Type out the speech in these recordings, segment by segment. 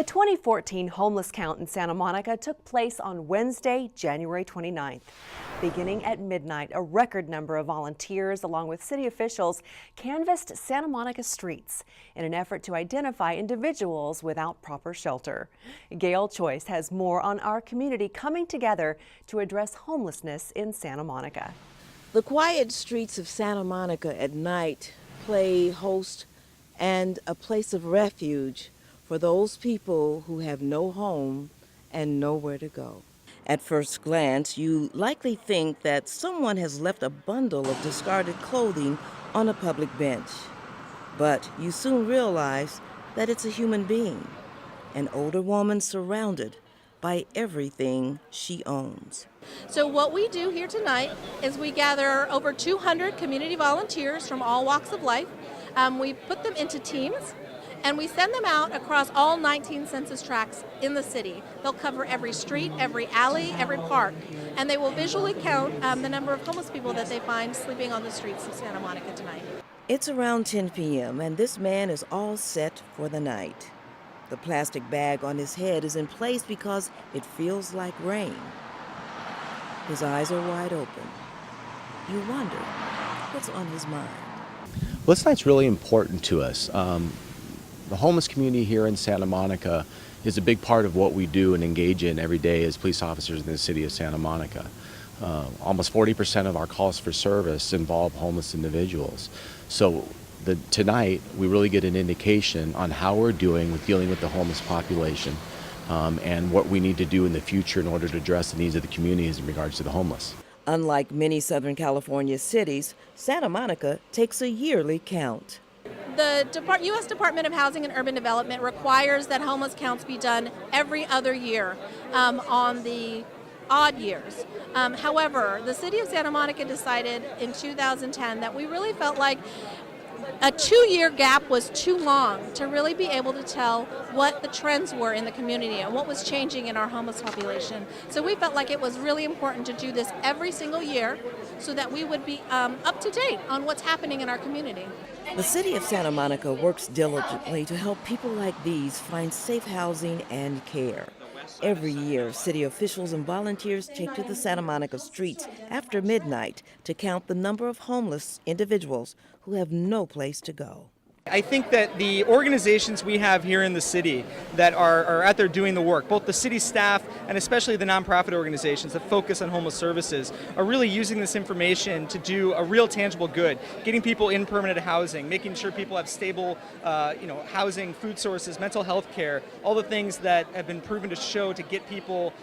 The 2014 homeless count in Santa Monica took place on Wednesday, January 29th. Beginning at midnight, a record number of volunteers, along with city officials, canvassed Santa Monica streets in an effort to identify individuals without proper shelter. Gail Choice has more on our community coming together to address homelessness in Santa Monica. The quiet streets of Santa Monica at night play host and a place of refuge for those people who have no home and nowhere to go. At first glance, you likely think that someone has left a bundle of discarded clothing on a public bench. But you soon realize that it's a human being, an older woman surrounded by everything she owns. So what we do here tonight is we gather over 200 community volunteers from all walks of life. We put them into teams, and we send them out across all 19 census tracts in the city. They'll cover every street, every alley, every park, and they will visually count the number of homeless people that they find sleeping on the streets of Santa Monica tonight. It's around 10 p.m., and this man is all set for the night. The plastic bag on his head is in place because it feels like rain. His eyes are wide open. You wonder what's on his mind. Well, this night's really important to us. The homeless community here in Santa Monica is a big part of what we do and engage in every day as police officers in the city of Santa Monica. Almost 40% of our calls for service involve homeless individuals. So tonight we really get an indication on how we're doing with dealing with the homeless population and what we need to do in the future in order to address the needs of the communities in regards to the homeless. Unlike many Southern California cities, Santa Monica takes a yearly count. The U.S. Department of Housing and Urban Development requires that homeless counts be done every other year on the odd years. However, the city of Santa Monica decided in 2010 that we really felt like a 2-year gap was too long to really be able to tell what the trends were in the community and what was changing in our homeless population. So we felt like it was really important to do this every single year so that we would be up to date on what's happening in our community. The city of Santa Monica works diligently to help people like these find safe housing and care. Every year, city officials and volunteers take to the Santa Monica streets after midnight to count the number of homeless individuals who have no place to go. I think that the organizations we have here in the city that are out there doing the work, both the city staff and especially the nonprofit organizations that focus on homeless services, are really using this information to do a real tangible good, getting people in permanent housing, making sure people have stable housing, food sources, mental health care, all the things that have been proven to show to get people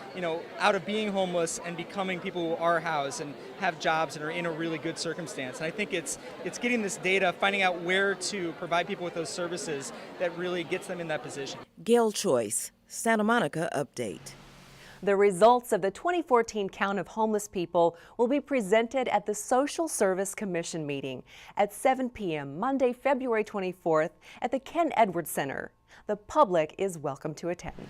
out of being homeless and becoming people who are housed and have jobs and are in a really good circumstance. And I think it's getting this data, finding out where to provide people with those services that really gets them in that position. Gail Choice, Santa Monica Update. The results of the 2014 count of homeless people will be presented at the Social Service Commission meeting at 7 p.m. Monday, February 24th at the Ken Edwards Center. The public is welcome to attend.